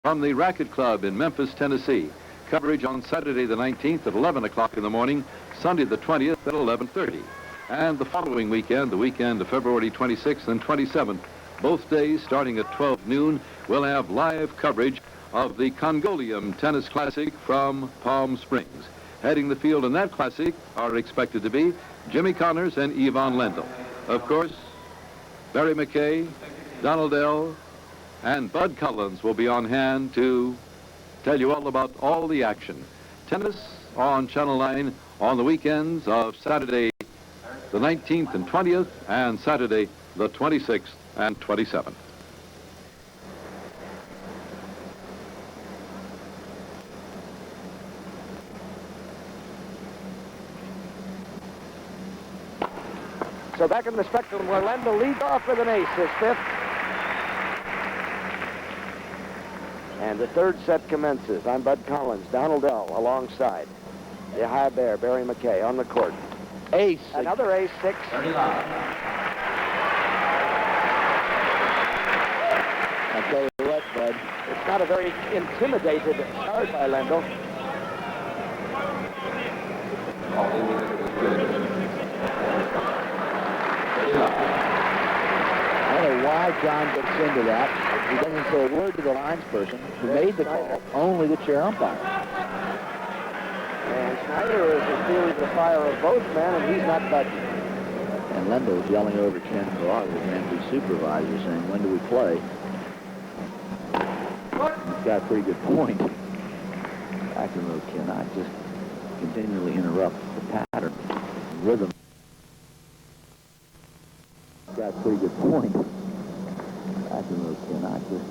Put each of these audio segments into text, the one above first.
from the Racket Club in Memphis, Tennessee. Coverage on Saturday the 19th at 11 o'clock in the morning, Sunday the 20th at 11:30. And the following weekend, the weekend of February 26th and 27th, both days starting at 12 noon, we'll have live coverage of the Congolium Tennis Classic from Palm Springs. Heading the field in that classic are expected to be Jimmy Connors and Yvonne Lendl. Of course, Barry McKay, Donald Lendl, and Bud Collins will be on hand to tell you all about all the action. Tennis on Channel 9 on the weekends of Saturday the 19th and 20th and Saturday the 26th and 27th. So back in the spectrum where Lendl leads off with an ace, his fifth. And the third set commences. I'm Bud Collins, Donald Lendl alongside. The high bear, Barry McKay, on the court. Ace. Another ace, 6. 39. I'll tell you what, Bud, it's not a very intimidated start by Lendl. I don't know why John gets into that. He doesn't say a word to the lines person who made the call, only the chair umpire. And Schneider is feeling the fire of both men, and he's not budging. And Lendl is yelling over Ken Carr, the Manly supervisor, saying, when do we play? He's got a pretty good point. McEnroe cannot just continually interrupt the pattern, rhythm. He's got a pretty good point. McEnroe cannot just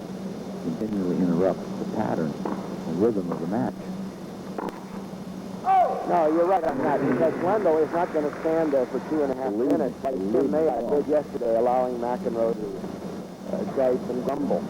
continually interrupt the pattern and rhythm of the match. No, you're right on that, because Lendl is not going to stand there for 2.5 minutes, like Tim May did yesterday, allowing McEnroe to gripe and grumble.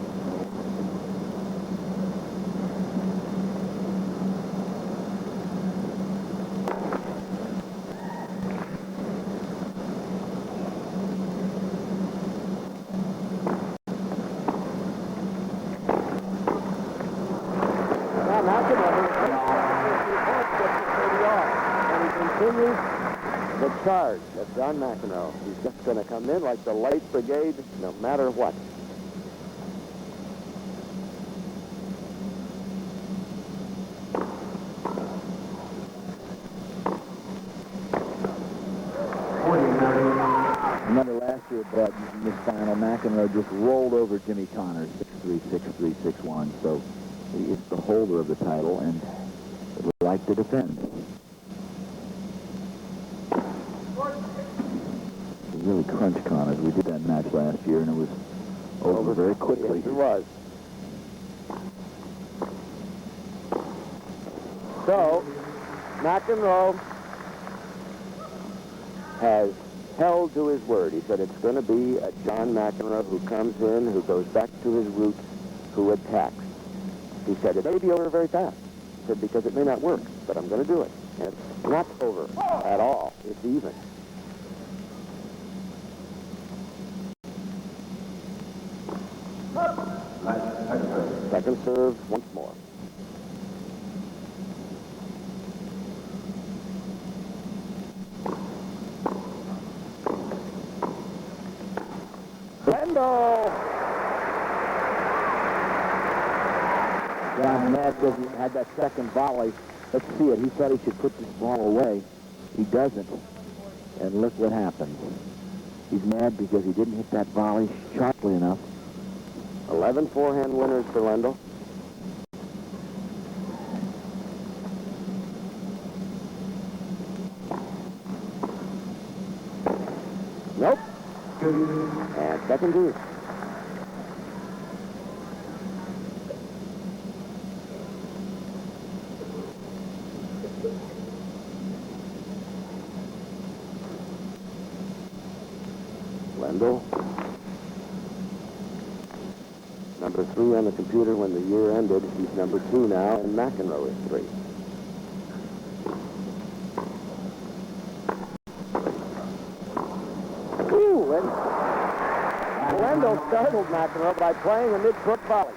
The charge of John McEnroe. He's just going to come in like the light brigade, no matter what. Remember last year, Bud, in this final, McEnroe just rolled over Jimmy Connors, 6-3, 6-3, 6-1. So he is the holder of the title and would like to defend. Really crunch Connors. We did that match last year, and it was over very quickly. Yes, it was. So, McEnroe has held to his word. He said it's going to be a John McEnroe who comes in, who goes back to his roots, who attacks. He said it may be over very fast. He said because it may not work, but I'm going to do it. And it's not over at all. It's even. Second serve once more. Lendl! John mad because he had that second volley. Let's see it. He thought he should put this ball away. He doesn't. And look what happened. He's mad because he didn't hit that volley sharply enough. 11 forehand winners for Lendl. Nope. And second deuce. Lendl. Number 3 on the computer when the year ended. He's number 2 now, and McEnroe is 3. Ooh, and Lendl startled McEnroe by playing a mid-crook volley.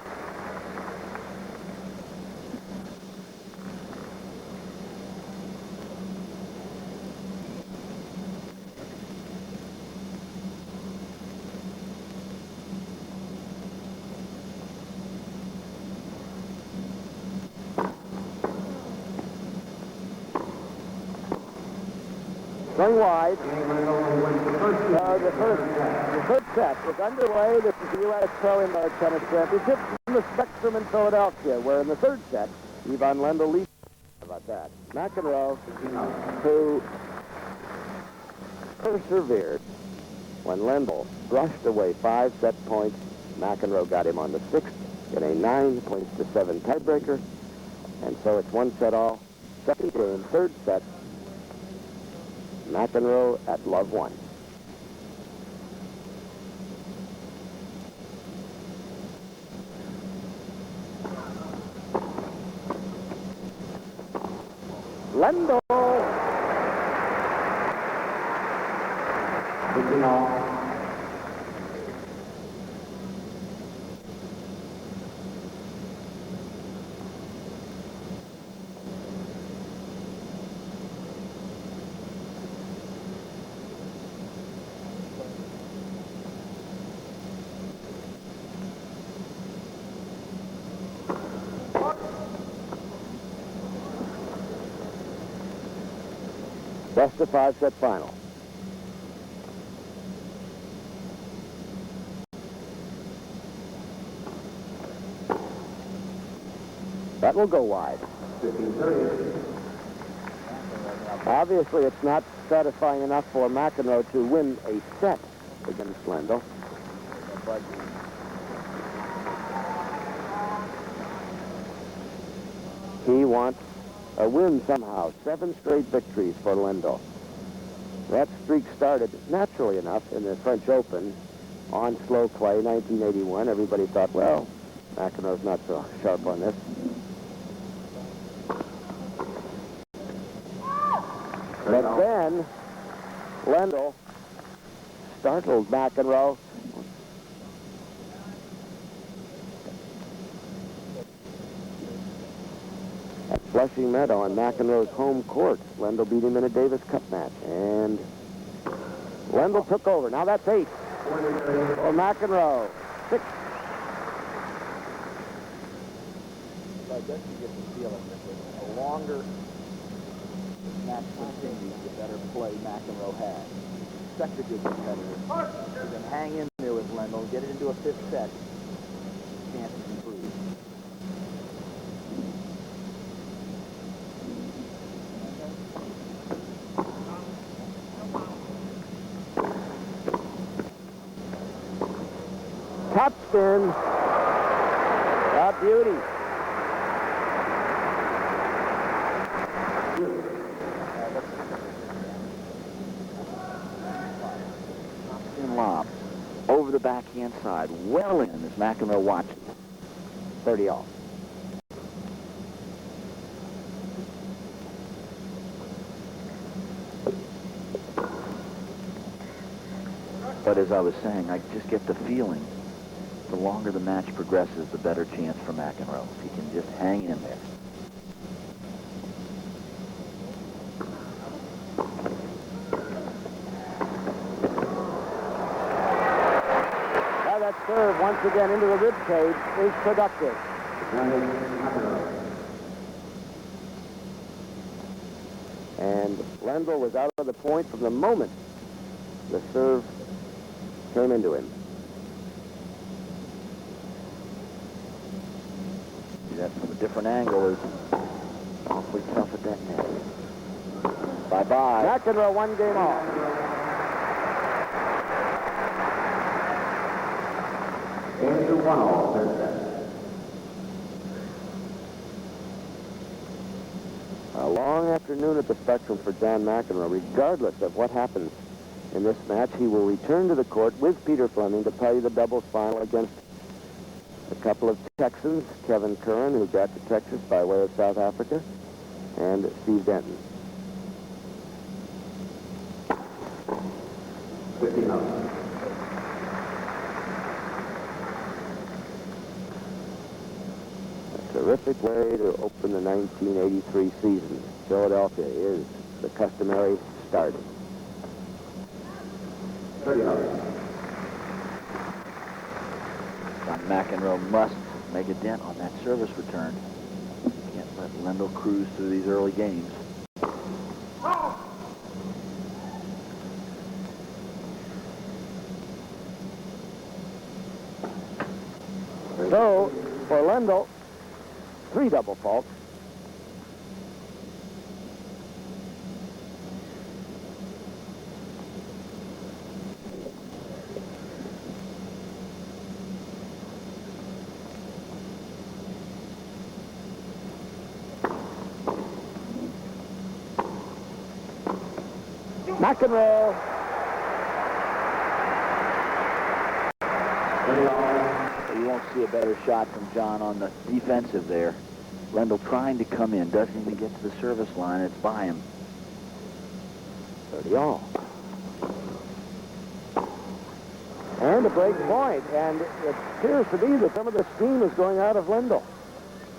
Going wide. The third set is underway. This is the U.S. Pro Indoor Tennis Championship from the Spectrum in Philadelphia, where in the third set, Ivan Lendl leads. How about that? McEnroe, who persevered when Lendl brushed away 5 set points. McEnroe got him on the 6th in a 9-7 tiebreaker. And so it's 1 set all. Second game, third set. McEnroe at love 1. Lendl. Best of 5 set final. That will go wide. Obviously, it's not satisfying enough for McEnroe to win a set against Lendl. He wants a win somehow. 7 straight victories for Lendl. That streak started, naturally enough, in the French Open on slow clay, 1981. Everybody thought, well, McEnroe's not so sharp on this. But then, Lendl startled McEnroe. At Flushing Meadow on McEnroe's home court. Lendl beat him in a Davis Cup match. And Lendl took over. Now that's 8 for McEnroe. 6. I guess you get the feeling that the longer match continues, the better play McEnroe has. Such a good competitor. He can hang in there with Lendl, get it into a 5th set. Chances improve. Top spin. A beauty. Spin lob. Over the backhand side. Well in as McEnroe watches. 30 all. But as I was saying, I just get the feeling the longer the match progresses, the better chance for McEnroe. If he can just hang in there. Now that serve once again into the rib cage is productive. And Lendl was out of the point from the moment the serve came into him. See that from a different angle is awfully tough at that net. Bye-bye. McEnroe 1 game off. Into 1 all, third set. A long afternoon at the Spectrum for John McEnroe. Regardless of what happens in this match, he will return to the court with Peter Fleming to play the doubles final against a couple of Texans, Kevin Curran, who got to Texas by way of South Africa, and Steve Denton. 15 out. A terrific way to open the 1983 season. Philadelphia is the customary start. 30 out. John McEnroe must make a dent on that service return. Can't let Lendl cruise through these early games. 3 double faults. McEnroe. You won't see a better shot from John on the defensive there. Lendl trying to come in, doesn't even get to the service line. It's by him. 30 all. And a break point, and it appears to be that some of the steam is going out of Lendl.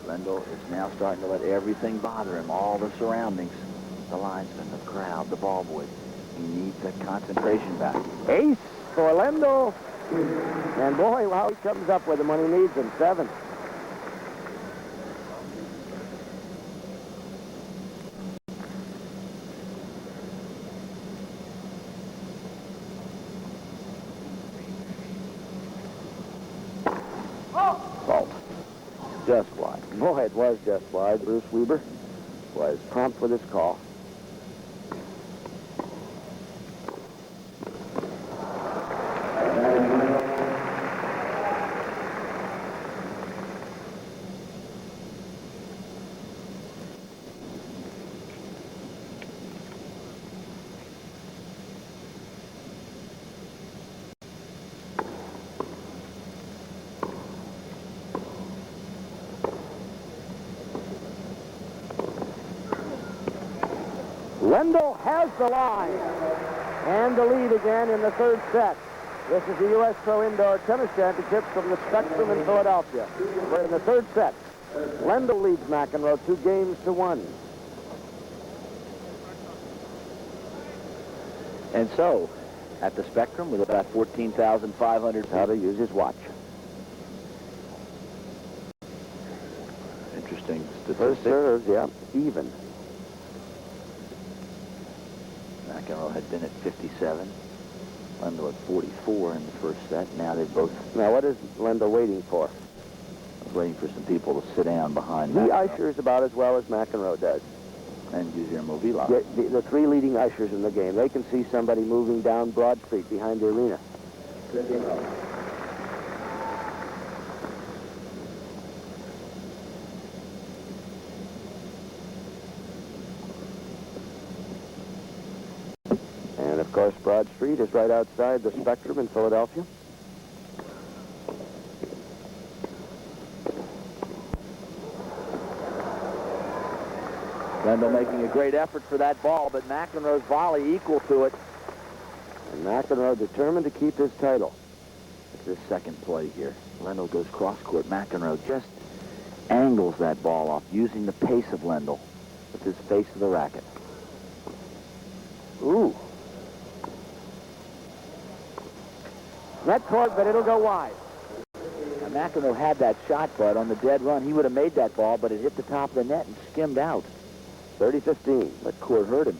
Lendl is now starting to let everything bother him, all the surroundings, the linesman, the crowd, the ball boys. He needs that concentration back. Ace for Lendl. And boy, how he comes up with him when he needs him. 7. Fault. Just wide. Boy, it was just wide. Bruce Weber was prompt with his call. Lendl has the line and the lead again in the 3rd set. This is the U.S. Pro Indoor Tennis Championships from the Spectrum in Philadelphia. We're in the 3rd set. Lendl leads McEnroe 2 games to 1. And so, at the Spectrum, with about 14,500 How to use his watch. Interesting First statistic. serves, yeah, even. McEnroe had been at 57. Lendl at 44 in the 1st set. Now they both... Now, what is Lendl waiting for? I was waiting for some people to sit down behind He McEnroe ushers about as well as McEnroe does. and use their mobile. The 3 leading ushers in the game. They can see somebody moving down Broad Street behind the arena. And, of course, Broad Street is right outside the Spectrum in Philadelphia. Lendl making a great effort for that ball, but McEnroe's volley equal to it. And McEnroe determined to keep his title. It's the 2nd play here. Lendl goes cross-court. McEnroe just angles that ball off, using the pace of Lendl with his face of the racket. Ooh. Net court, but it'll go wide. Now, McEnroe had that shot, Bud, on the dead run. He would have made that ball, but it hit the top of the net and skimmed out. 30-15. That court hurt him.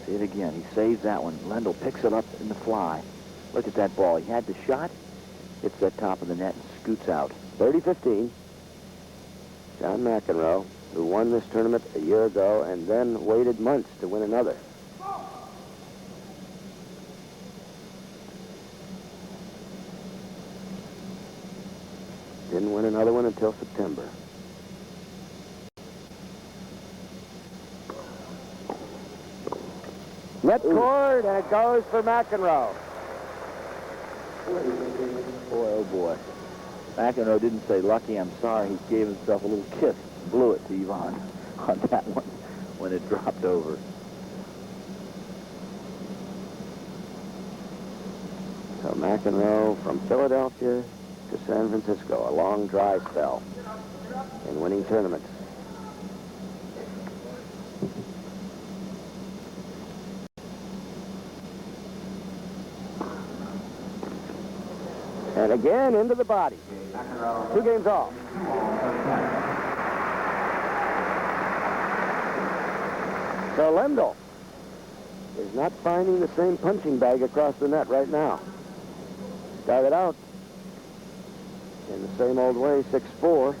See it again. He saves that one. Lendl picks it up in the fly. Look at that ball. He had the shot, hits that top of the net, and scoots out. 30-15. John McEnroe, who won this tournament a year ago and then waited months to win another. Didn't win another one until September. Net court, and it goes for McEnroe. Boy, oh boy. McEnroe didn't say lucky, I'm sorry. He gave himself a little kiss. Blew it to Yvonne on that one when it dropped over. So McEnroe from Philadelphia to San Francisco, a long dry spell in winning tournaments. And again into the body. 2 games off. So Lendl is not finding the same punching bag across the net right now. Started out in the same old way, 6-4.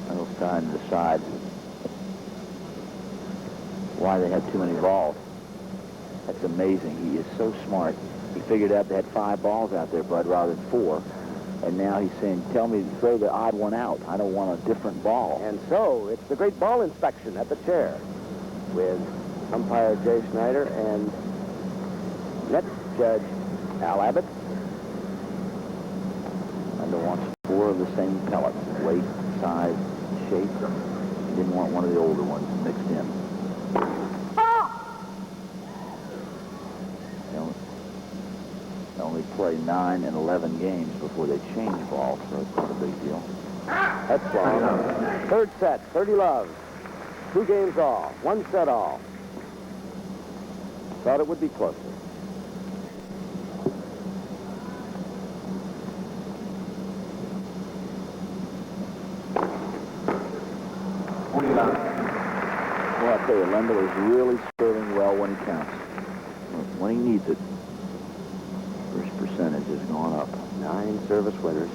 Lendl's trying to decide why they had too many balls. That's amazing. He is so smart. He figured out they had 5 balls out there, Bud, rather than 4. And now he's saying, tell me to throw the odd one out. I don't want a different ball. And so it's the great ball inspection at the chair with umpire Jay Snyder and net judge Al Abbott. Lendl wants 4 of the same pellets, weight, size, shape. He didn't want one of the older ones mixed in. They only play 9 and 11 games before they change balls, so it's not a big deal. That's long. Third set, 30 love. 2 games all, 1 set all. Thought it would be closer. Well, I tell you, Lendl is really serving well when he counts. When he needs it, first percentage has gone up. 9 service winners.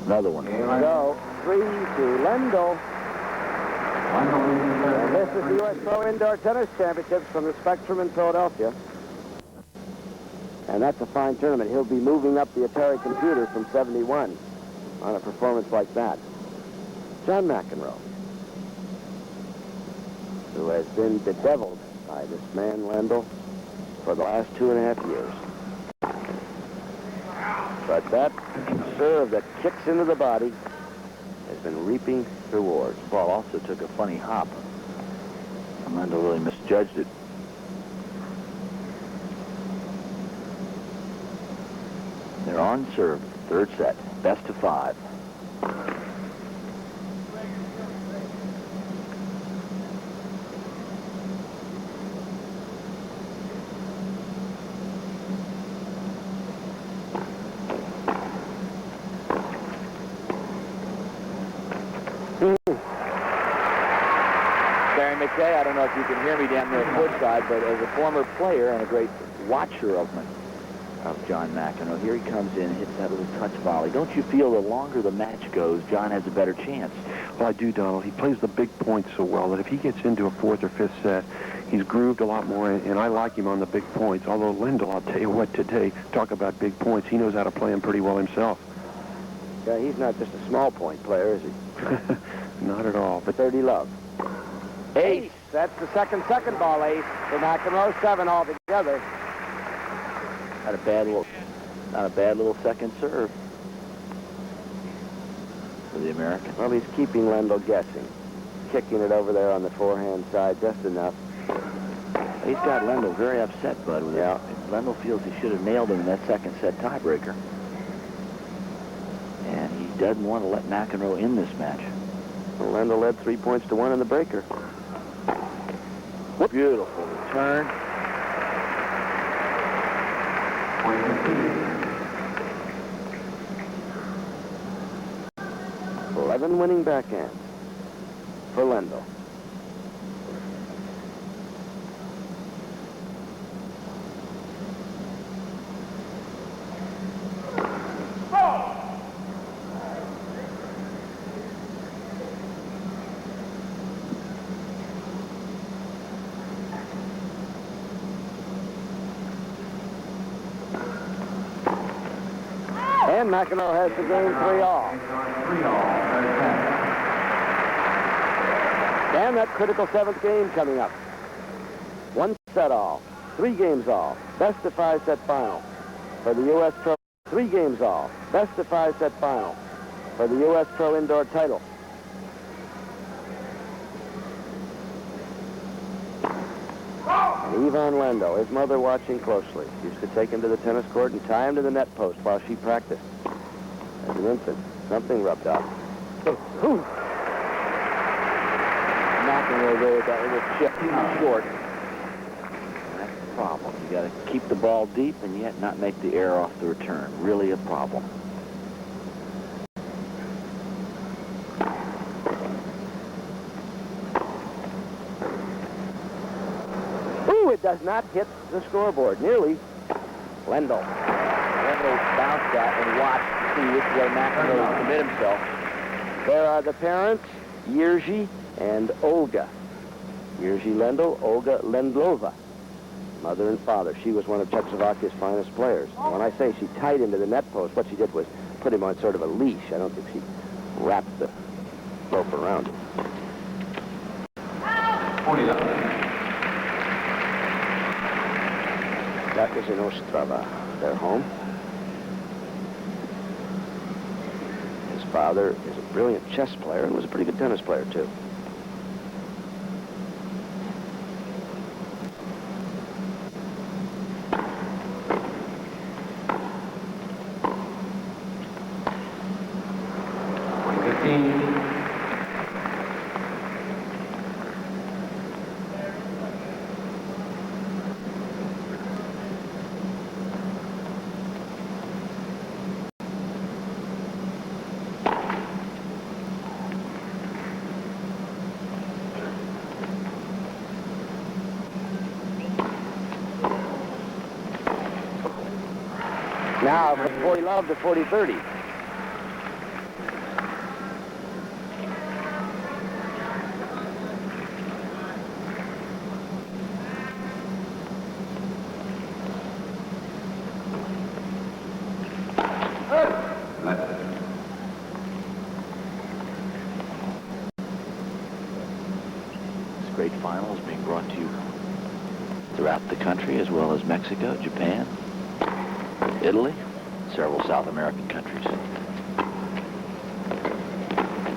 Another one. Here we go. 3 to Lendl. And this is the U.S. Pro Indoor Tennis Championships from the Spectrum in Philadelphia. And that's a fine tournament. He'll be moving up the Atari computer from 71 on a performance like that. John McEnroe, who has been bedeviled by this man, Lendl, for the last 2.5 years. But that serve that kicks into the body has been reaping rewards. The ball also took a funny hop. And Lendl really misjudged it. They're on serve. Third set. Best of 5. McKay, I don't know if you can hear me down there courtside, but as a former player and a great watcher of John McEnroe, here he comes in and hits that little touch volley. Don't you feel the longer the match goes, John has a better chance? Well, I do, Donald. He plays the big points so well that if he gets into a 4th or 5th set, he's grooved a lot more, and I like him on the big points. Although Lendl, I'll tell you what, today, talk about big points. He knows how to play them pretty well himself. Yeah, he's not just a small point player, is he? Not at all. But 30 love. Ace. That's the second ball ace for McEnroe. 7 altogether. Not a bad little second serve for the American. Well, he's keeping Lendl guessing. Kicking it over there on the forehand side just enough. He's got Lendl very upset, Bud, with it. Lendl feels he should have nailed him in that second set tiebreaker. And he doesn't want to let McEnroe in this match. Well, Lendl led 3 points to 1 in the breaker. Beautiful return. 11 winning backhands for Lendl. And McEnroe has the game 3-all. And that critical 7th game coming up. 1 set all. 3 games all. Best of 5 set final for the U.S. Pro. 3 games all. Best of 5 set final for the U.S. Pro Indoor title. And Ivan Lendl, his mother watching closely, used to take him to the tennis court and tie him to the net post while she practiced. As an infant, something rubbed off. McEnroe there with that little chip short. problem. You got to keep the ball deep and yet not make the error off the return. Really a problem. Ooh, it does not hit the scoreboard. Nearly. Lendl. Lendl bounced that and watched to see which way McEnroe would commit himself. There are the parents, Jerzy and Olga. Jerzy Lendl, Olga Lendlova. Mother and father. She was one of Czechoslovakia's finest players. And when I say she tied him to the net post, what she did was put him on sort of a leash. I don't think she wrapped the rope around him. 40 love. That is in Ostrava, their home. His father is a brilliant chess player and was a pretty good tennis player, too. Now from 40 love to 40-30. This great final is being brought to you throughout the country, as well as Mexico, Japan, Italy, several South American countries.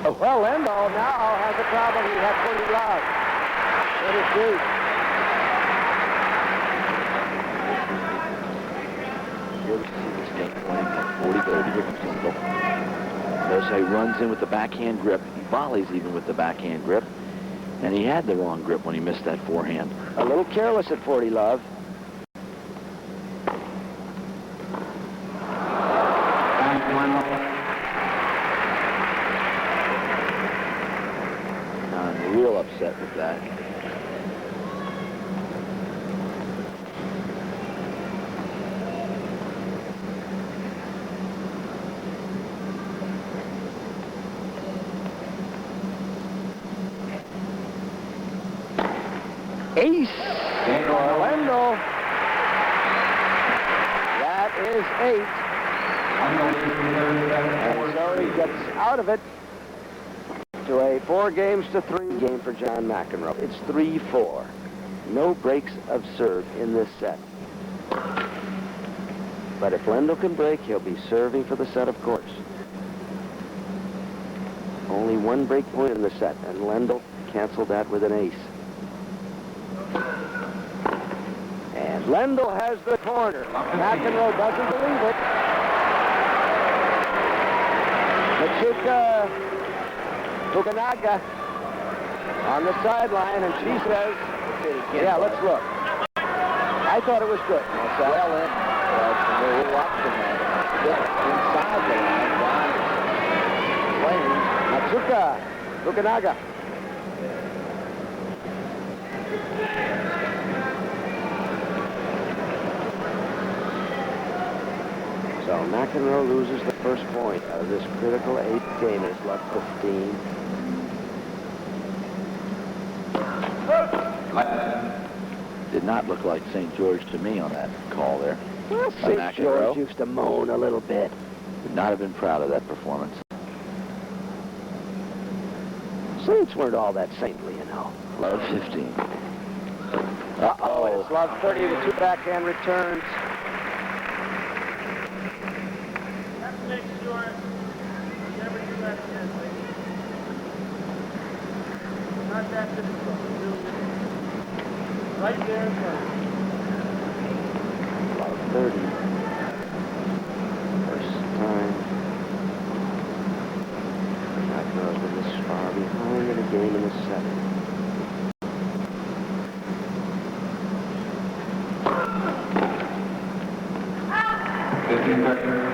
Oh, well, Lendl now has a problem. He had 40 love. What is this? Here we see this game playing from 40-30 here from Lendl. Notice how he runs in with the backhand grip. He volleys even with the backhand grip. And he had the wrong grip when he missed that forehand. A little careless at 40 love. I'm real upset with that. Ace for Lendl. That is 8. And so he gets out of it to a 4-3 game for John McEnroe. It's 3-4. No breaks of serve in this set. But if Lendl can break, he'll be serving for the set, of course. Only one break point in the set, and Lendl canceled that with an ace. And Lendl has the corner. McEnroe doesn't believe it. Machuca Fukanaga on the sideline, and she says, yeah, let's look. I thought it was good. Well, we're watching that. Inside the line, playing Machuca Fukanaga. So McEnroe loses the first point out of this critical 8th game. It's left 15. Did not look like St. George to me on that call there. Well, St. George used to moan a little bit. Would not have been proud of that performance. Saints weren't all that saintly, you know. Love 15. Uh-oh, it's love 30 with 2 backhand returns. Make sure you never do that again, ladies. Not that difficult. Right there in front. Love 30. First time. McEnroe's been this far behind in a game in the 7th. 15-30.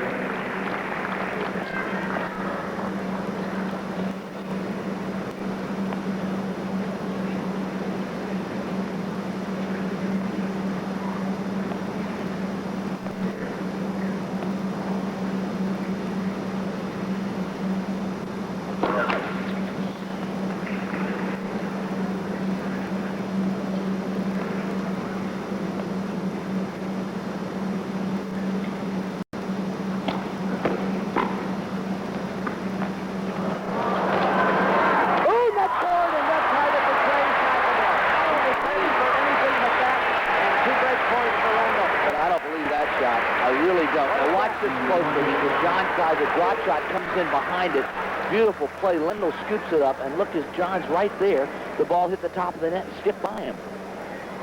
In behind it. Beautiful play. Lendl scoops it up, and look, as John's right there. The ball hit the top of the net and skipped by him.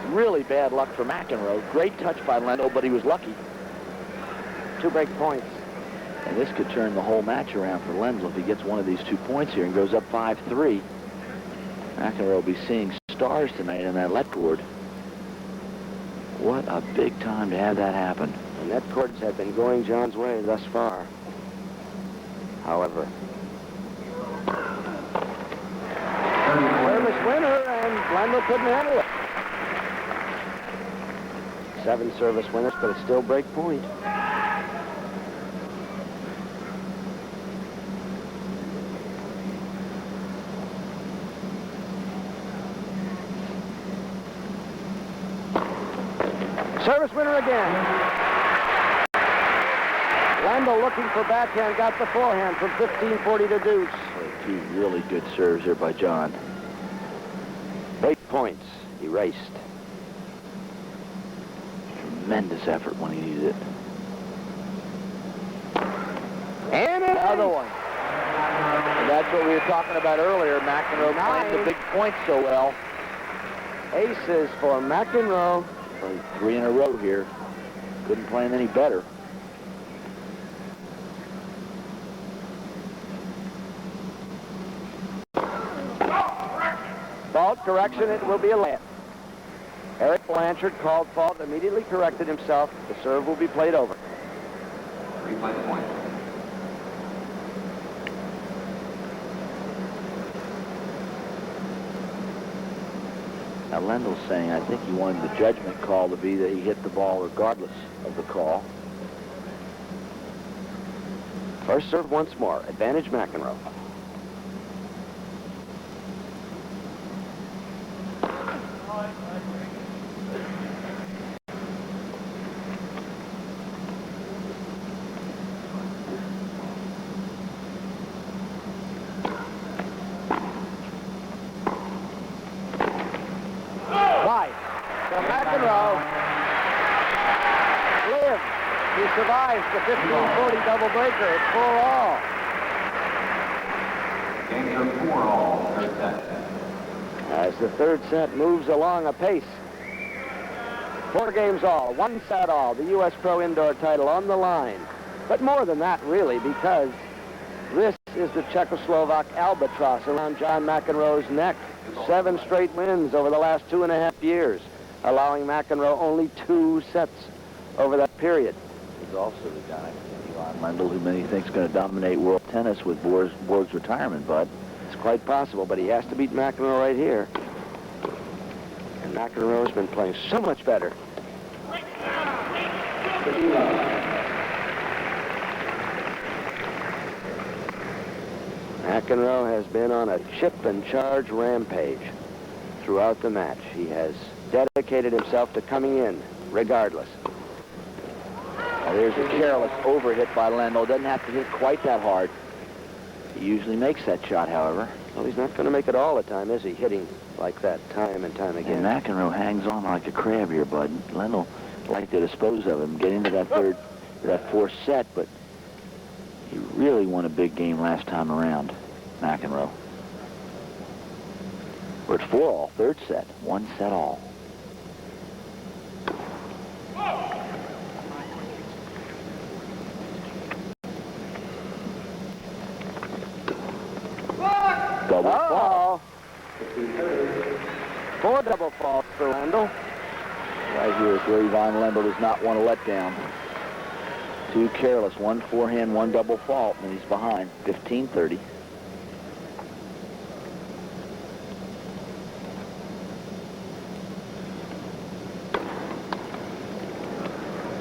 Really bad luck for McEnroe. Great touch by Lendl, but he was lucky. 2 break points. And this could turn the whole match around for Lendl if he gets one of these 2 points here and goes up 5-3. McEnroe will be seeing stars tonight in that let cord. What a big time to have that happen. The net cords have been going John's way thus far. However, service winner, and Lendl couldn't handle it. 7 service winners, but it's still break point. Service winner again. Lendl looking for backhand, got the forehand from 15-40 to deuce. 2 really good serves here by John. Break points, erased. Tremendous effort when he needed it. And another one. And that's what we were talking about earlier. McEnroe playing the big points so well. Aces for McEnroe. 3 in a row here. Couldn't play him any better. Fault correction, it will be a layup. Eric Blanchard called fault, immediately corrected himself. The serve will be played over. Replay the point. Now Lendl's saying, I think he wanted the judgment call to be that he hit the ball regardless of the call. First serve once more. Advantage McEnroe. Survives the 15-40 double breaker. It's 4-all. Games are 4-all, third set. As the third set moves along apace. 4 games all, 1 set all. The U.S. Pro Indoor title on the line. But more than that, really, because this is the Czechoslovak albatross around John McEnroe's neck. 7 straight wins over the last 2.5 years, allowing McEnroe only 2 sets over that period. He's also the guy, Lendl, who many think is going to dominate world tennis with Borg's retirement, Bud. It's quite possible, but he has to beat McEnroe right here. And McEnroe's been playing so much better. McEnroe has been on a chip and charge rampage throughout the match. He has dedicated himself to coming in regardless. Now there's a careless overhit by Lendl. Doesn't have to hit quite that hard. He usually makes that shot, however. Well, he's not going to make it all the time, is he? Hitting like that time and time again. And McEnroe hangs on like a crab here, Bud. Lendl like to dispose of him, get into that fourth set, but he really won a big game last time around, McEnroe. We're at 4-all, third set, 1 set all. Double fall. 4 double faults for Lendl. Right here is where Yvonne Lendl does not want to let down. Too careless. One forehand, one double fault, and he's behind. 15-30.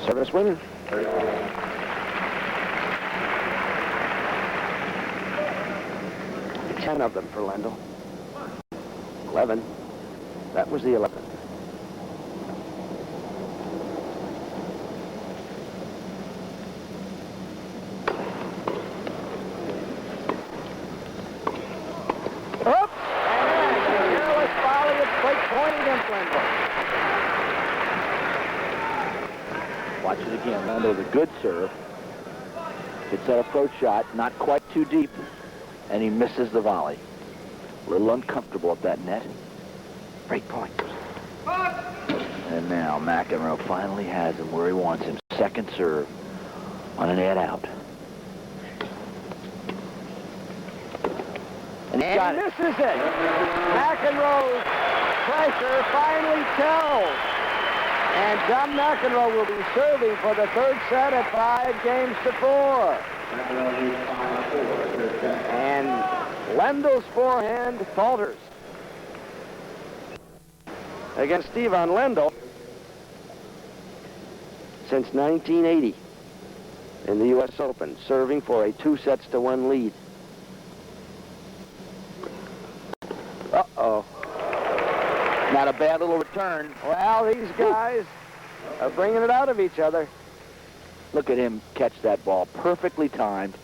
Service winner. Ten of them for Lendl. 11. That was the 11th. Oops! And a careless volley at break point against Lendl. Watch it again. Lendl with a good serve. Hits that approach shot, not quite too deep, and he misses the volley. A little uncomfortable at that net. Break point. And now McEnroe finally has him where he wants him. Second serve on an net out. And he got it. Misses it. McEnroe's pressure finally tells. And John McEnroe will be serving for the third set at 5-4. And Lendl's forehand falters. Against Stephen Lendl since 1980 in the U.S. Open, serving for a 2-1 lead. Uh-oh. Not a bad little return. Well, these guys are bringing it out of each other. Look at him catch that ball. Perfectly timed.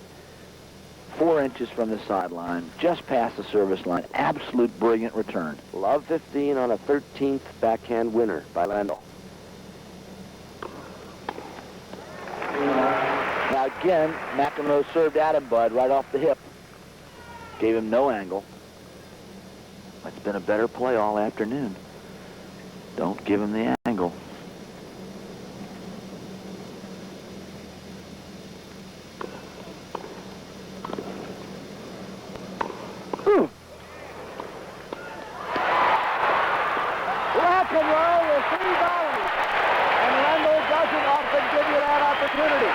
4 inches from the sideline, just past the service line. Absolute brilliant return. Love 15 on a 13th backhand winner by Lendl. Now again, McEnroe served at him, Bud, right off the hip. Gave him no angle. It's been a better play all afternoon. Don't give him the angle. McEnroe with 3 volleys, and Lendl doesn't often give you that opportunity.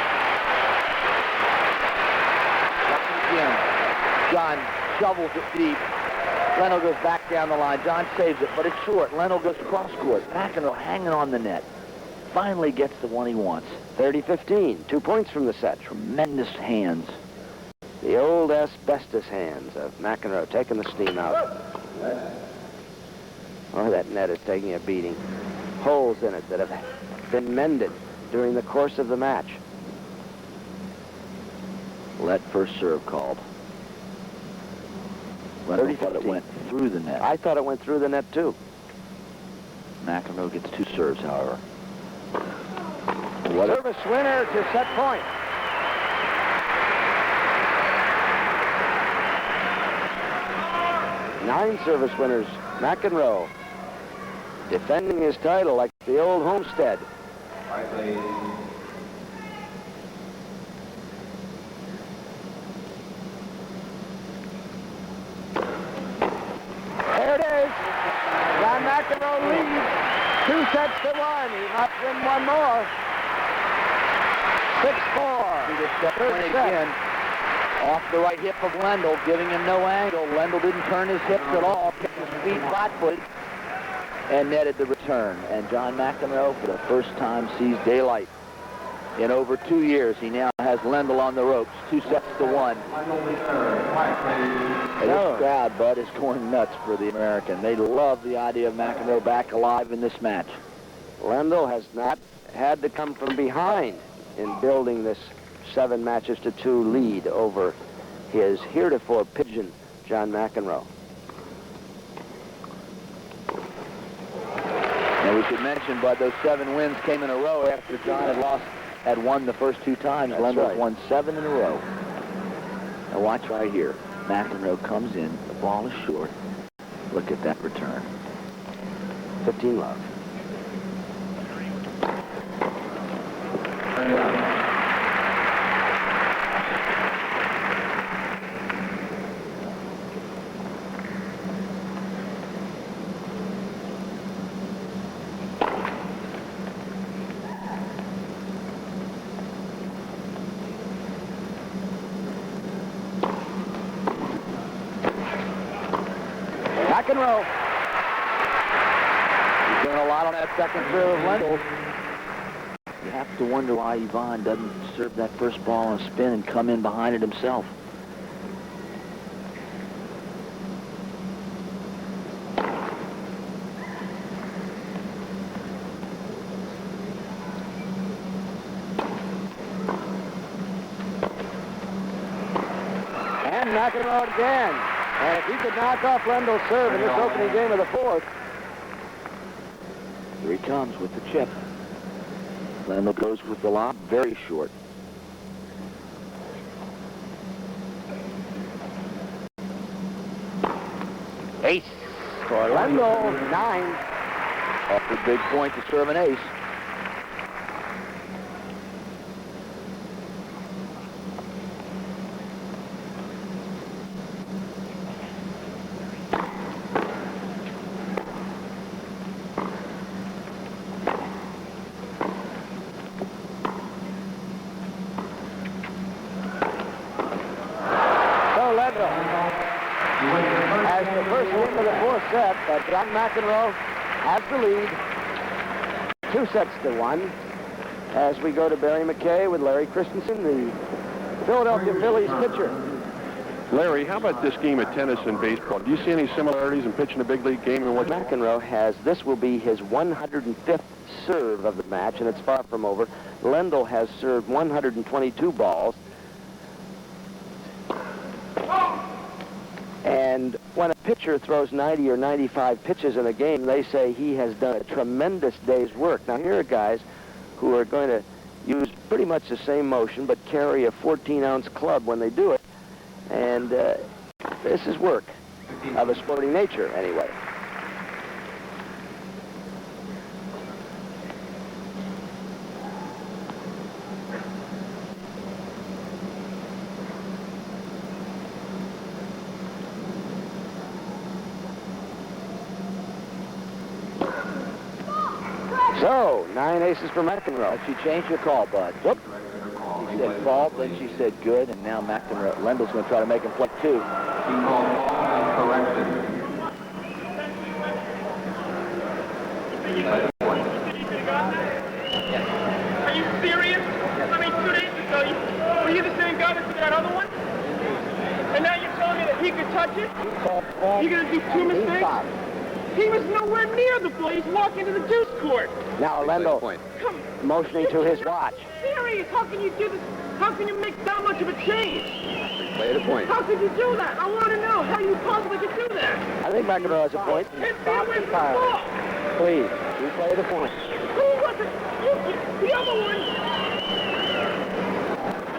Again, John shovels it deep. Lendl goes back down the line. John saves it, but it's short. Lendl goes cross court. McEnroe hanging on the net. Finally gets the one he wants. 30-15, 2 points from the set. Tremendous hands. The old asbestos hands of McEnroe taking the steam out. Oh, that net is taking a beating. Holes in it that have been mended during the course of the match. Let first serve called. Lendl thought it went through the net. I thought it went through the net, too. McEnroe gets 2 serves, however. Service winner to set point. Nine service winners. McEnroe defending his title like the old Homestead. There it is. John McEnroe leads 2-1. He must win one more. 6-4. He gets that point again. Off the right hip of Lendl, giving him no angle. Lendl didn't turn his hips at all, kept his feet flat-footed, and netted the return. And John McEnroe, for the first time, sees daylight. In over 2 years, he now has Lendl on the ropes, 2-1. And this crowd, Bud, is going nuts for the American. They love the idea of McEnroe back alive in this match. Lendl has not had to come from behind in building this 7-2 lead over his heretofore pigeon, John McEnroe. And we should mention, Bud, those 7 wins came in a row after John had won the first 2 times. That's Lendl right. won 7 in a row. Now watch right here. McEnroe comes in. The ball is short. Look at that return. 15 love. McEnroe. He's doing a lot on that second serve of Lendl. You have to wonder why Yvonne doesn't serve that first ball on a spin and come in behind it himself. And McEnroe again. And if he could knock off Lendl's serve in this opening game of the fourth. Here he comes with the chip. Lendl goes with the lob, very short. Ace for Lendl, 9. Off the big point to serve an ace. As the first game of the fourth set, John McEnroe has the lead, 2-1, as we go to Barry McKay with Larry Christensen, the Philadelphia Phillies pitcher. Larry, how about this game of tennis and baseball? Do you see any similarities in pitching a big league game and what? McEnroe has, this will be his 105th serve of the match, and it's far from over. Lendl has served 122 balls. And when a pitcher throws 90 or 95 pitches in a game, they say he has done a tremendous day's work. Now, here are guys who are going to use pretty much the same motion, but carry a 14-ounce club when they do it. And this is work of a sporting nature, anyway. So, 9 aces for McEnroe. She changed her call, Bud. Whoop. She said fault, then she said good, and now McEnroe. Lendl's going to try to make him play 2. Correction. Are you serious? I mean, 2 days ago, were you the same guy that did that other one? And now you're telling me that he could touch it? You're going to do 2 mistakes? He was nowhere near the ball. He's walking to the deuce court. Now, Lendl motioning to his watch. Serious? How can you do this? How can you make that much of a change? Play the point. How could you do that? I want to know how you possibly could do that. I think McEnroe has a point. Hit me away from the ball. Please, replay the point. Who was it? The other one.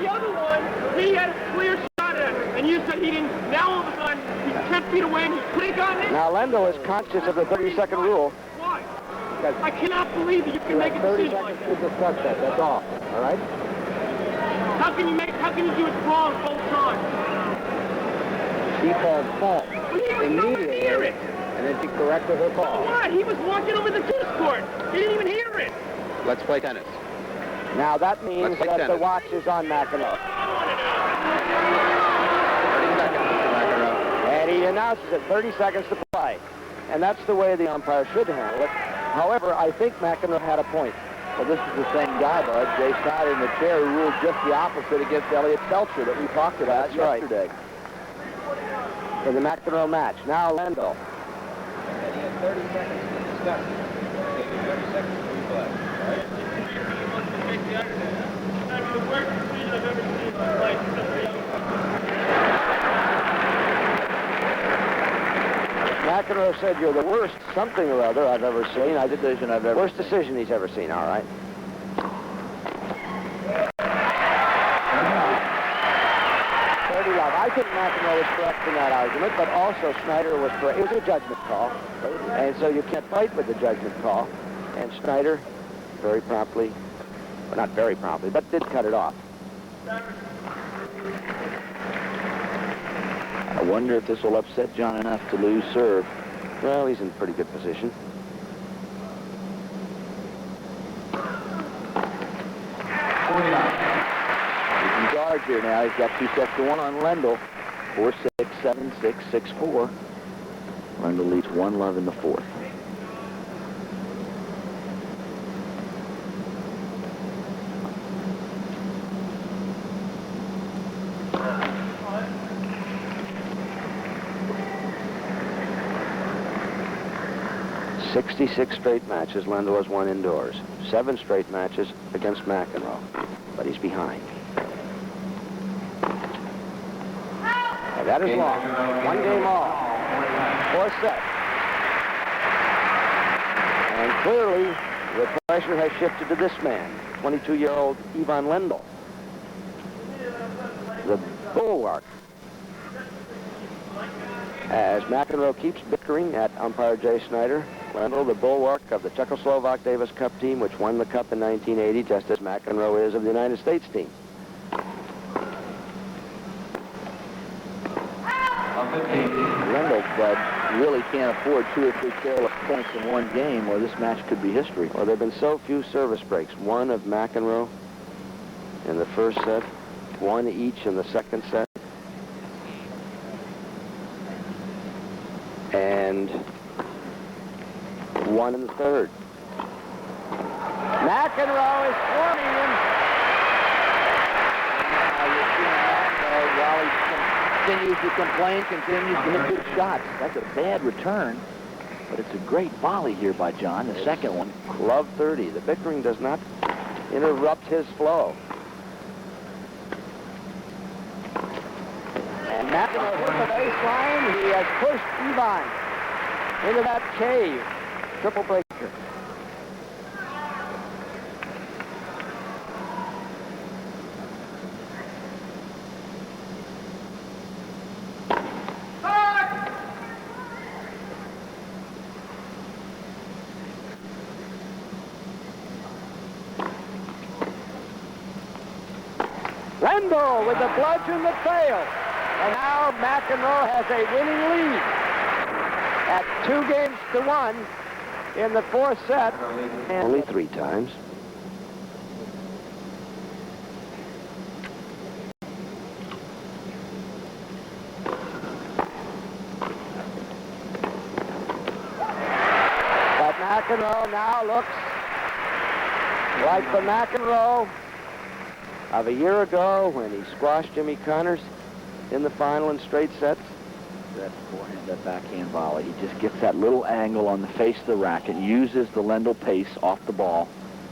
The other one, he had a clear shot at it, and you said he didn't. Now all of a sudden, he's 10 feet away and he's quick on it. Now, Lendl is conscious of the 30-second rule. Why? I cannot believe that you can make a decision like that. to discuss that, that's all. All right? How can you do it wrong both times? She called fault Well, he was nowhere near it. and then she corrected her call. Why? He was walking over the tennis court. He didn't even hear it. Let's play tennis. Now, that means Let's play that the tennis. watch is on McEnroe. 30 seconds, Mr. McEnroe. And he announces it, 30 seconds to play. And that's the way the umpire should handle it. However, I think McEnroe had a point. Well, this is the same guy, Bud. Jay Snyder in the chair who ruled just the opposite against Elliot Felcher that we talked about That's right. yesterday. In the McEnroe match. Now, Lendl. And he has 30 seconds to discuss it. Give you 30 seconds to replay. All right? That's the worst decision I've ever seen in my life. McEnroe said you're the worst something or other I've ever seen. Worst decision I've ever Worst seen. decision he's ever seen, all right. 30-love. I think McEnroe was correct in that argument, but also Snyder was correct. It was a judgment call, and so you can't fight with the judgment call. And Snyder very promptly, well, not very promptly, but did cut it off. I wonder if this will upset John enough to lose serve. Well, he's in pretty good position. He's in charge here now. He's got 2 sets to 1 on Lendl. 4-6, 7-6, 6-4. Lendl leads 1-love in the fourth. "66 straight matches Lendl has won indoors. 7 straight matches against McEnroe. But he's behind. And that is long. 1 game all. 4th set. And clearly, the pressure has shifted to this man, 22-year-old Ivan Lendl. The bulwark. As McEnroe keeps bickering at umpire Jay Snyder, Lendl, the bulwark of the Czechoslovak Davis Cup team, which won the Cup in 1980, just as McEnroe is of the United States team. Lendl really can't afford 2 or 3 careless points in one game, or this match could be history. Well, there have been so few service breaks. 1 of McEnroe in the first set, 1 each in the second set. And 1 in the third. McEnroe is swarming him. Now you're seeing McEnroe, while he continues to complain, continues to hit good shots. That's a bad return, but it's a great volley here by John, the second one. Club 30. The bickering does not interrupt his flow. And McEnroe hit the baseline. He has pushed Ivan into that cave. Triple breaker. Lendl with the bludgeon that failed. And now McEnroe has a winning lead at 2-1 in the 4th set. Only 3 times. But McEnroe now looks like the McEnroe of a year ago when he squashed Jimmy Connors in the final in straight sets. That forehand, that backhand volley. He just gets that little angle on the face of the racket, uses the Lendl pace off the ball,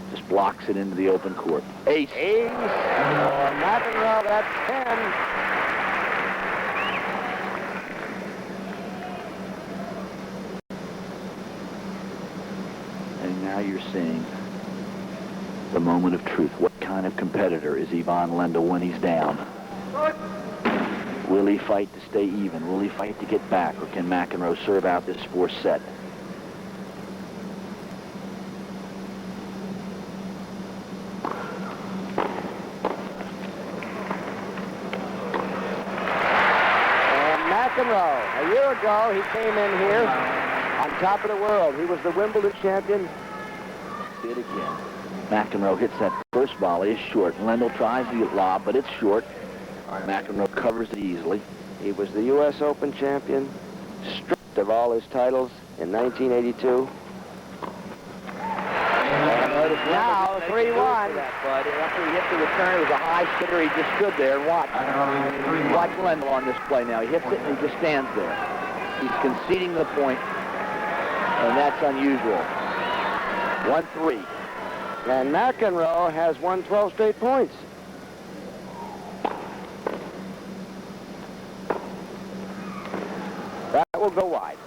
just blocks it into the open court. Ace. Ace. McEnroe, that's 10. And now you're seeing the moment of truth. What kind of competitor is Ivan Lendl when he's down? Will he fight to stay even? Will he fight to get back? Or can McEnroe serve out this 4th set? And McEnroe, a year ago, he came in here on top of the world. He was the Wimbledon champion. Did again. McEnroe hits that first volley, it's short. Lendl tries the lob, but it's short. McEnroe covers it easily. He was the U.S. Open champion, stripped of all his titles in 1982. Now, 3-1. But after he hit the return, it was a high sitter. He just stood there and watched. Watch Lendl on this play now. He hits it and he just stands there. He's conceding the point, and that's unusual. 1-3. And McEnroe has won 12 straight points. That will go wide.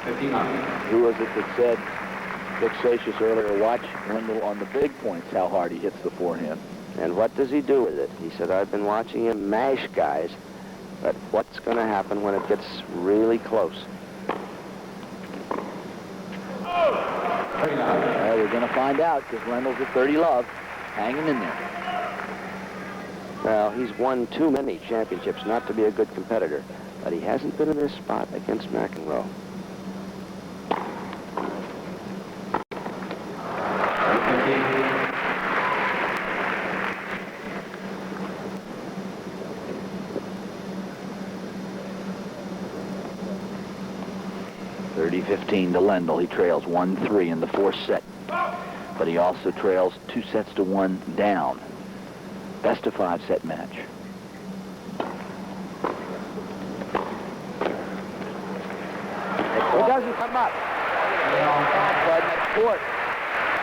59. Who was it that said, Fixatious earlier, watch Lendl on the big points, how hard he hits the forehand. And what does he do with it? He said, I've been watching him mash guys, but what's going to happen when it gets really close? Well, we're going to find out, because Lendl's at 30 love, hanging in there. Well, he's won too many championships not to be a good competitor, but he hasn't been in this spot against McEnroe. 30-15 to Lendl. He trails 1-3 in the fourth set. But he also trails 2-1 down. Best of 5 set match. It doesn't come up. Court.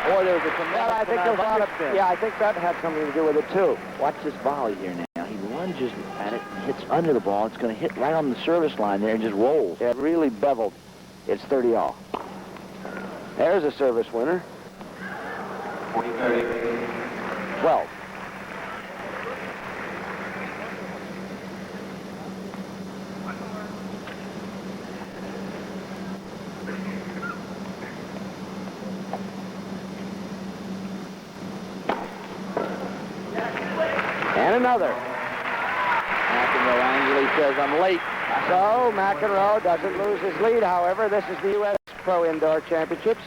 Boy, there was a tremendous Well, I think there's a lot of, yeah, I think that had something to do with it, too. Watch this volley here now. He lunges at it, hits under the ball. It's going to hit right on the service line there and just rolls. It really beveled. It's 30-all. There's a service winner. 40-30. 12. And another. McEnroe angrily says, "I'm late." So McEnroe doesn't lose his lead, however. This is the U.S. Pro Indoor Championships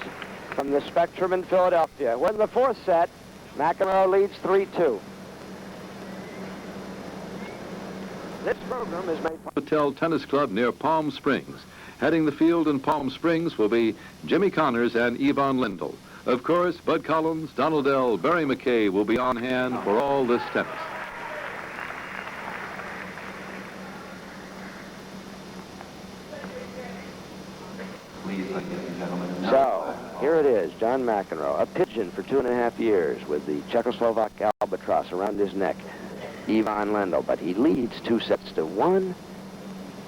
from the Spectrum in Philadelphia. We're in the fourth set. McEnroe leads 3-2. This program is made... Hotel Tennis Club near Palm Springs. Heading the field in Palm Springs will be Jimmy Connors and Yvonne Lendl. Of course, Bud Collins, Donald L., Barry McKay will be on hand for all this tennis. Please, ladies and gentlemen. So, here it is, John McEnroe, a pigeon for 2.5 years with the Czechoslovak albatross around his neck, Yvonne Lendl. But he leads 2-1,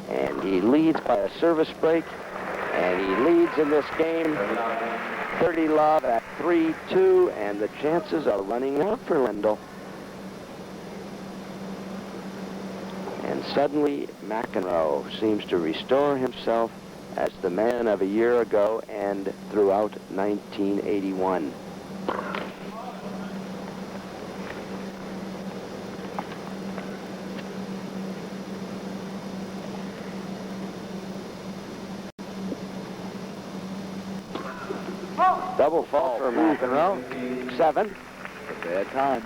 and he leads by a service break, and he leads in this game 30-love at 3-2, and the chances are running out for Lendl. And suddenly, McEnroe seems to restore himself as the man of a year ago and throughout 1981. Double fault for McEnroe. 7. A bad time.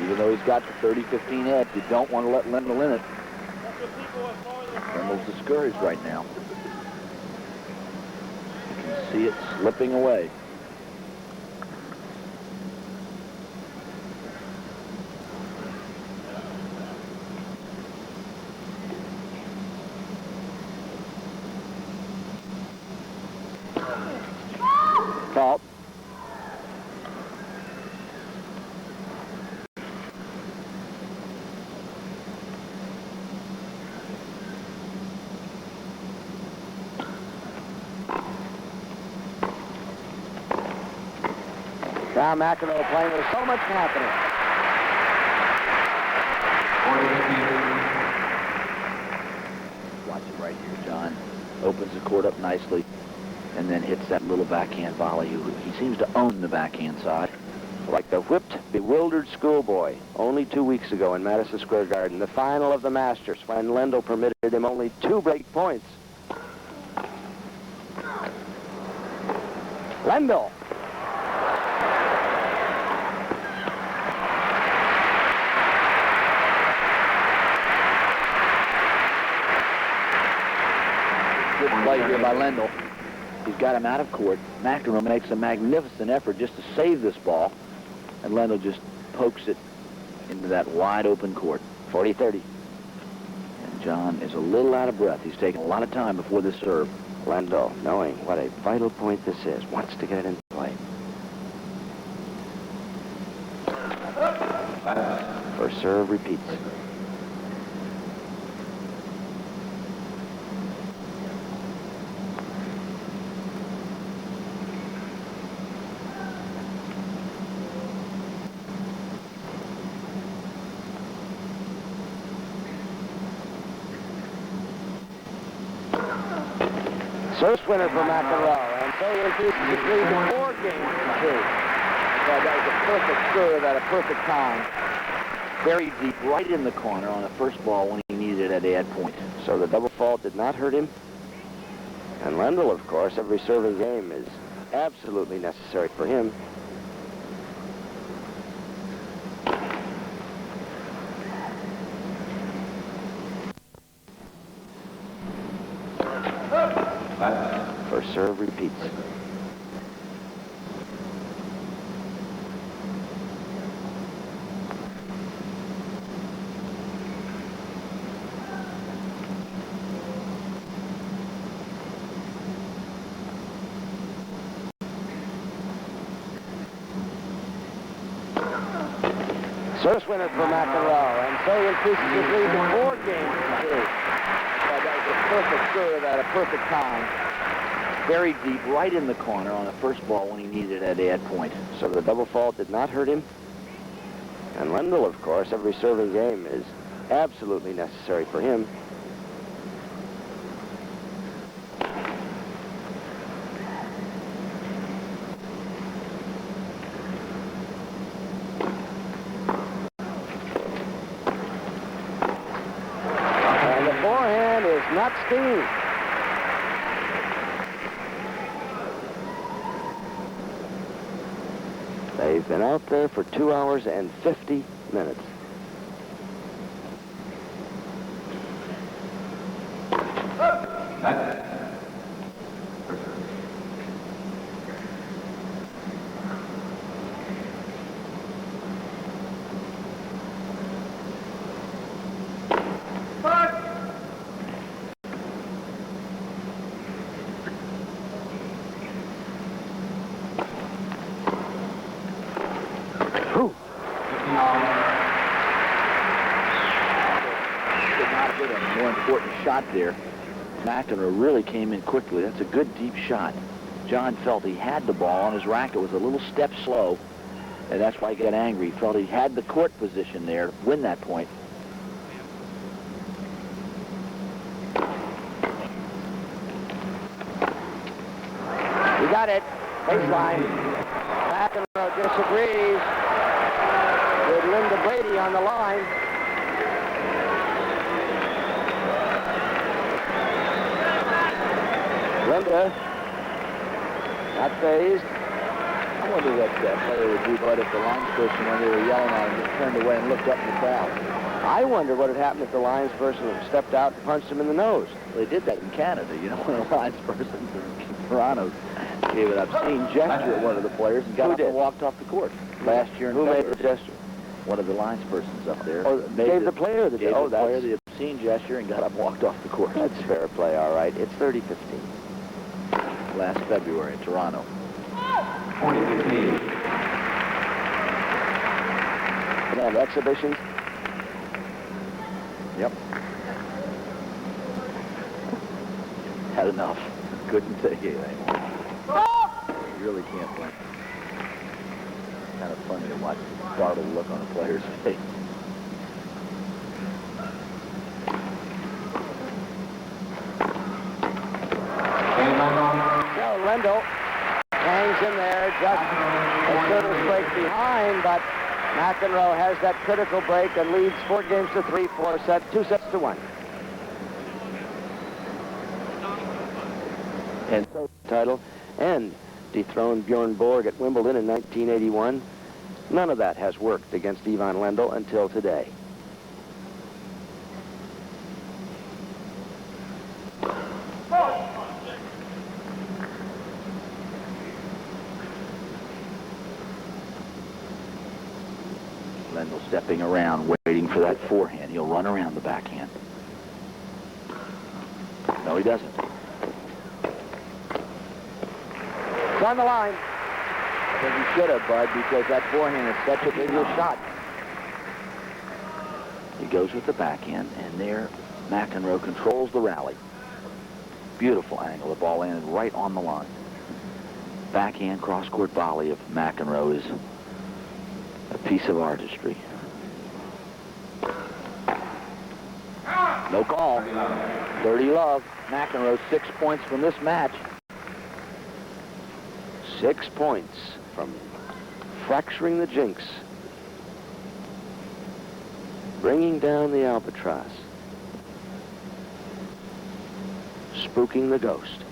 Even though he's got the 30-15 edge, you don't want to let Lendl in it. Lendl's discouraged right now. You can see it slipping away. Fault. Now McEnroe playing with so much confidence. 40-15. Watch it right here, John. Opens the court up nicely and then hits that little backhand volley. He seems to own the backhand side. Like the whipped, bewildered schoolboy only 2 weeks ago in Madison Square Garden, the final of the Masters, when Lendl permitted him only 2 break points. Lendl. Good play here by Lendl. He's got him out of court. McEnroe makes a magnificent effort just to save this ball, and Lendl just pokes it into that wide open court. 40-30. And John is a little out of breath. He's taking a lot of time before this serve. Lendl, knowing what a vital point this is, wants to get it in play. First serve repeats. First winner for McEnroe, and so he increases his lead to 4 games to 2. Well, that was a perfect serve at a perfect time. Very deep, right in the corner on the first ball when he needed it at add point. So the double fault did not hurt him. And Lendl, of course, every serving game is absolutely necessary for him. serve repeats. Service winner for McEnroe, and so he increases his lead to 4 games to 2. That was a perfect serve at a perfect time. Very deep, right in the corner on the first ball when he needed it at the ad point. So the double fault did not hurt him. And Lendl, of course, every serving game is absolutely necessary for him. And the forehand is not stinging. They've been out there for 2 hours and 50 minutes. More important shot there. McEnroe really came in quickly. That's a good deep shot. John felt he had the ball on his racket. Was a little step slow, and that's why he got angry. He felt he had the court position there to win that point. He got it. Baseline. McEnroe disagrees with Linda Brady on the line. Linda, not phased. I wonder what that player would do, but if the linesperson, when they were yelling at him, just turned away and looked up in the crowd. I wonder what had happened if the linesperson stepped out and punched him in the nose. Well, they did that in Canada. You know, when a linesperson in Toronto gave an obscene gesture at one of the players and got up and walked off the court last year in Who made February. the gesture? One of the linespersons up there. Oh, gave the player the gave the player the obscene gesture and got up and walked off the court. That's fair play, all right. It's 30-15. Last February in Toronto. 40-15. They have exhibitions. Yep. Had enough. Couldn't take it anymore. You really can't win. Kind of funny to watch the startled look on a player's face. No, Lendl hangs in there, just a service break behind, but McEnroe has that critical break and leads 4 games to 3, 2 sets to 1. And so title and dethroned Bjorn Borg at Wimbledon in 1981. None of that has worked against Ivan Lendl until today. Lendl stepping around, waiting for that forehand. He'll run around the backhand. No, he doesn't. It's on the line. I think he should have, Bud, because that forehand is such a big shot. He goes with the backhand, and there McEnroe controls the rally. Beautiful angle. The ball landed right on the line. Backhand cross-court volley of McEnroe is a piece of artistry. No call. 30 love. McEnroe 6 points from this match. 6 points from fracturing the jinx. Bringing down the albatross. Spooking the ghost.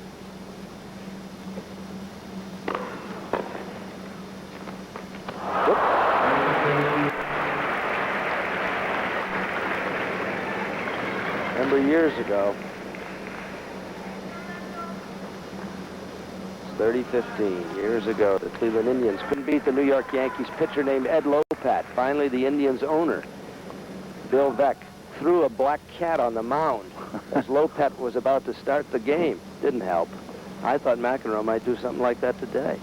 Remember years ago, 30-15. Years ago, the Cleveland Indians couldn't beat the New York Yankees pitcher named Ed Lopat. Finally, the Indians' owner, Bill Veeck, threw a black cat on the mound as Lopat was about to start the game. Didn't help. I thought McEnroe might do something like that today.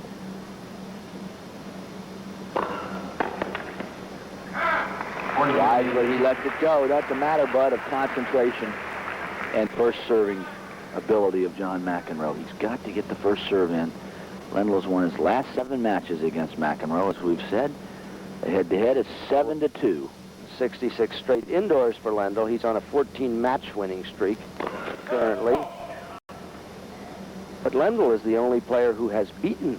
Wisely, he lets it go. That's a matter, Bud, of concentration and first serving ability of John McEnroe. He's got to get the first serve in. Lendl's won his last 7 matches against McEnroe, as we've said. The head-to-head is 7-2. 66 straight indoors for Lendl. He's on a 14-match winning streak currently. But Lendl is the only player who has beaten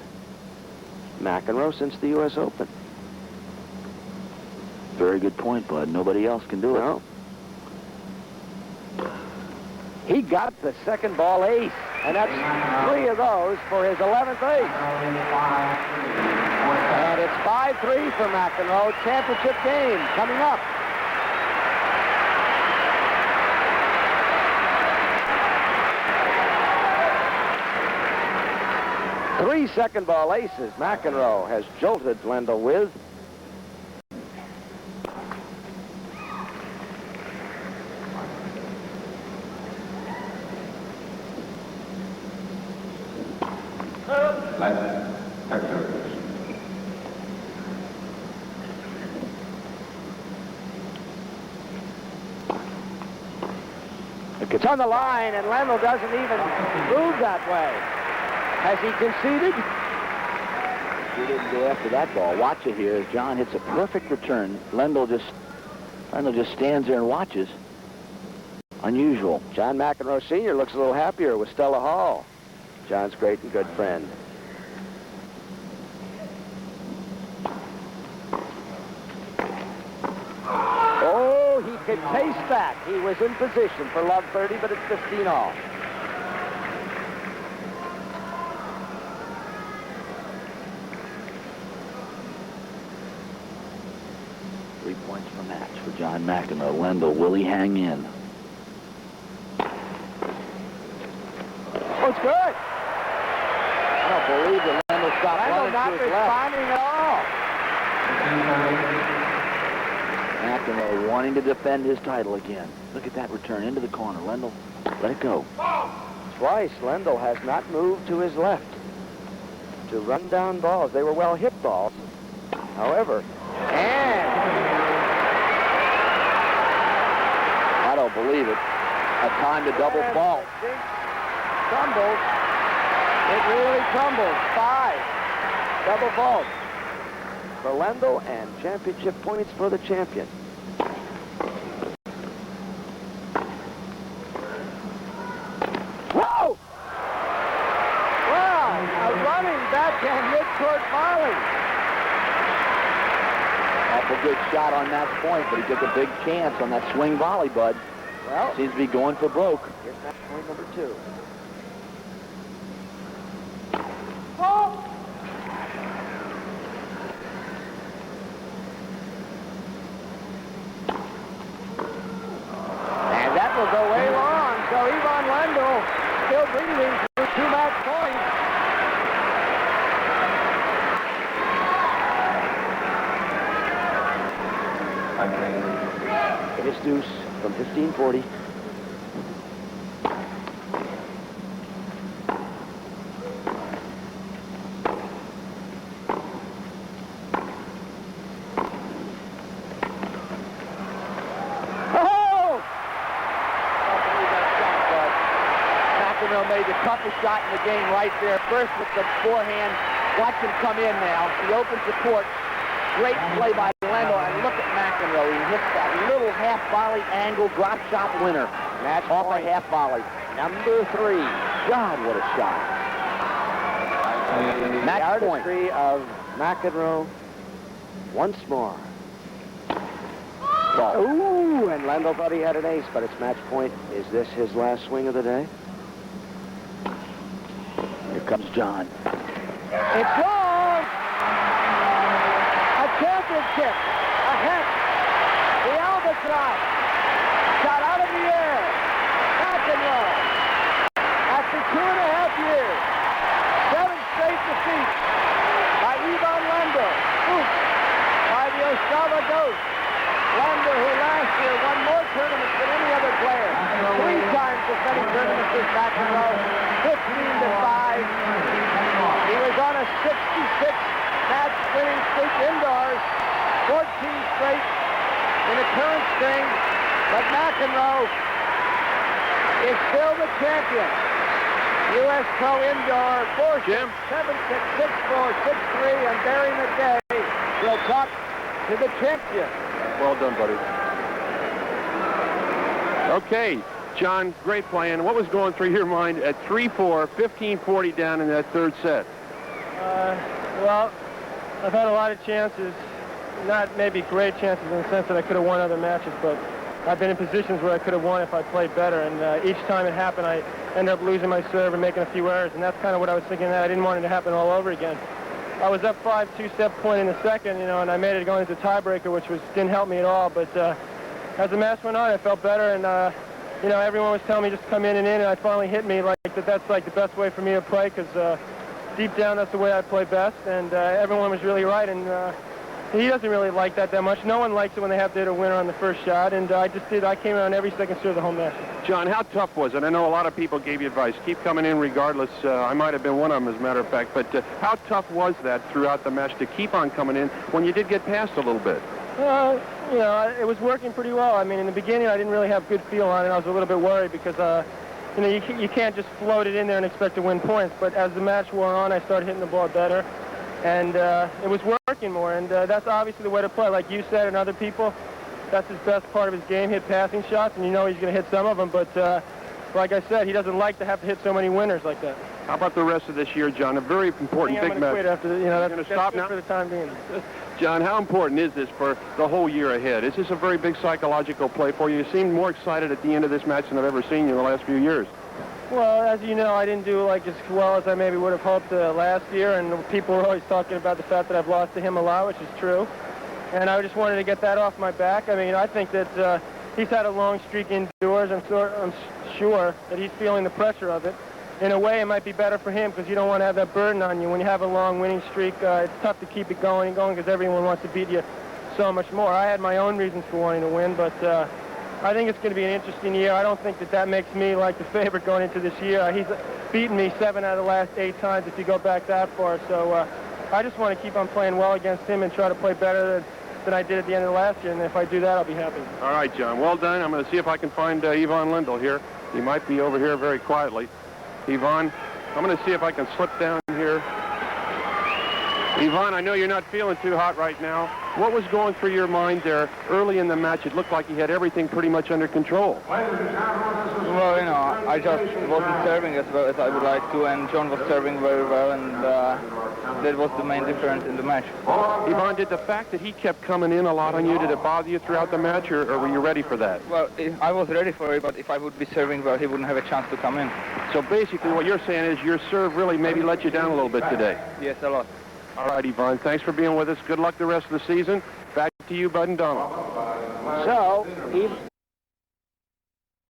McEnroe since the U.S. Open. Very good point, Bud. Nobody else can do it. No. He got the second ball ace, and that's 3 of those for his 11th ace. And it's 5-3 for McEnroe. Championship game coming up. Three second ball aces McEnroe has jolted Lendl with. It's on the line, and Lendl doesn't even move that way. Has he conceded? He didn't go after that ball. Watch it here as John hits a perfect return. Lendl just stands there and watches. Unusual. John McEnroe Sr. looks a little happier with Stella Hall. John's great and good friend. Oh, he could taste that. He was in position for love 30, but it's 15 all. Points per match for John McEnroe. Lendl, will he hang in? Oh, it's good. I don't believe that Lendl shot. Lendl not responding at all. McEnroe wanting to defend his title again. Look at that return into the corner. Lendl, let it go. Twice, Lendl has not moved to his left to run down balls. They were well hit balls. However, and I don't believe it. A time to double fault. Crumbled. It really crumbled. 5. Double fault for Lendl and championship points for the champion. Whoa! Wow! A running backhand mid-court volley. Awful good shot on that point, but he took a big chance on that swing volley, Bud. Well, seems to be going for broke. Here's match point number 2. And that will go way long. So Ivan Lendl still breathing through 2 match points. It is deuce from 1540. Made the toughest shot in the game right there. First with the forehand. Watch him come in now. He opens the court. Great play by Lendl, and look at McEnroe. He hits that little half volley angle drop shot winner. Match off point. a half volley. Number 3. God, what a shot. Match The point. artistry of McEnroe once more. Ball. Ooh, and Lendl thought he had an ace, but it's match point. Is this his last swing of the day? Here comes John. It's long! A championship! A hat! The albatross! Shot out of the air! McEnroe! After 2.5 years, 7 Lendl, who last year won more tournaments than any other player. 3 times as many tournaments as McEnroe. 15-5. He was on a 66-match winning streak indoors. 14 straight in a current string. But McEnroe is still the champion. U.S. Pro Indoor, 4-6, 7-6, 6-4, 6-3, and Barry McKay will talk to the champion. Well done, buddy. Okay, John, great playing. What was going through your mind at 3-4, 15-40 down in that third set? Well, I've had a lot of chances, not maybe great chances in the sense that I could have won other matches, but I've been in positions where I could have won if I played better, and each time it happened, I ended up losing my serve and making a few errors, and that's kind of what I was thinking, that I didn't want it to happen all over again. I was up 5-2 set point in the second, you know, and I made it going into tiebreaker, which didn't help me at all, but as the match went on, I felt better, and you know, everyone was telling me just to come in, and it finally hit me like that's like the best way for me to play, because deep down, that's the way I play best, and everyone was really right, and he doesn't really like that much. No one likes it when they have to hit a winner on the first shot, and I came in on every second serve the whole match. John, how tough was it? I know a lot of people gave you advice. Keep coming in regardless. I might have been one of them, as a matter of fact, but how tough was that throughout the match to keep on coming in when you did get past a little bit? You know, it was working pretty well. I mean, in the beginning, I didn't really have good feel on it. I was a little bit worried because, you know, you can't just float it in there and expect to win points. But as the match wore on, I started hitting the ball better. And it was working more, and that's obviously the way to play. Like you said and other people, that's his best part of his game, hit passing shots, and you know he's going to hit some of them. But like I said, he doesn't like to have to hit so many winners like that. How about the rest of this year, John? A very important big match. Quit after, you know, that's stop now for the time being. John, how important is this for the whole year ahead? Is this a very big psychological play for you? You seemed more excited at the end of this match than I've ever seen you in the last few years. Well, as you know, I didn't do like as well as I maybe would have hoped last year, and people were always talking about the fact that I've lost to him a lot, which is true. And I just wanted to get that off my back. I mean, I think that he's had a long streak indoors. I'm sure that he's feeling the pressure of it. In a way, it might be better for him because you don't want to have that burden on you. When you have a long winning streak, it's tough to keep it going and going because everyone wants to beat you so much more. I had my own reasons for wanting to win, but I think it's going to be an interesting year. I don't think that makes me like the favorite going into this year. He's beaten me 7 out of the last 8 times if you go back that far. So I just want to keep on playing well against him and try to play better than I did at the end of last year. And if I do that, I'll be happy. All right, John. Well done. I'm going to see if I can find Ivan Lendl here. He might be over here very quietly. Ivan, I'm going to see if I can slip down here. Ivan, I know you're not feeling too hot right now. What was going through your mind there early in the match? It looked like you had everything pretty much under control. Well, you know, I just wasn't serving as well as I would like to, and John was serving very well, and that was the main difference in the match. Ivan, did the fact that he kept coming in a lot on you, did it bother you throughout the match, or were you ready for that? Well, I was ready for it, but if I would be serving well, he wouldn't have a chance to come in. So basically what you're saying is your serve really maybe let you down a little bit today. Yes, a lot. All right, Ivan, thanks for being with us. Good luck the rest of the season. Back to you, Bud and Donald. So,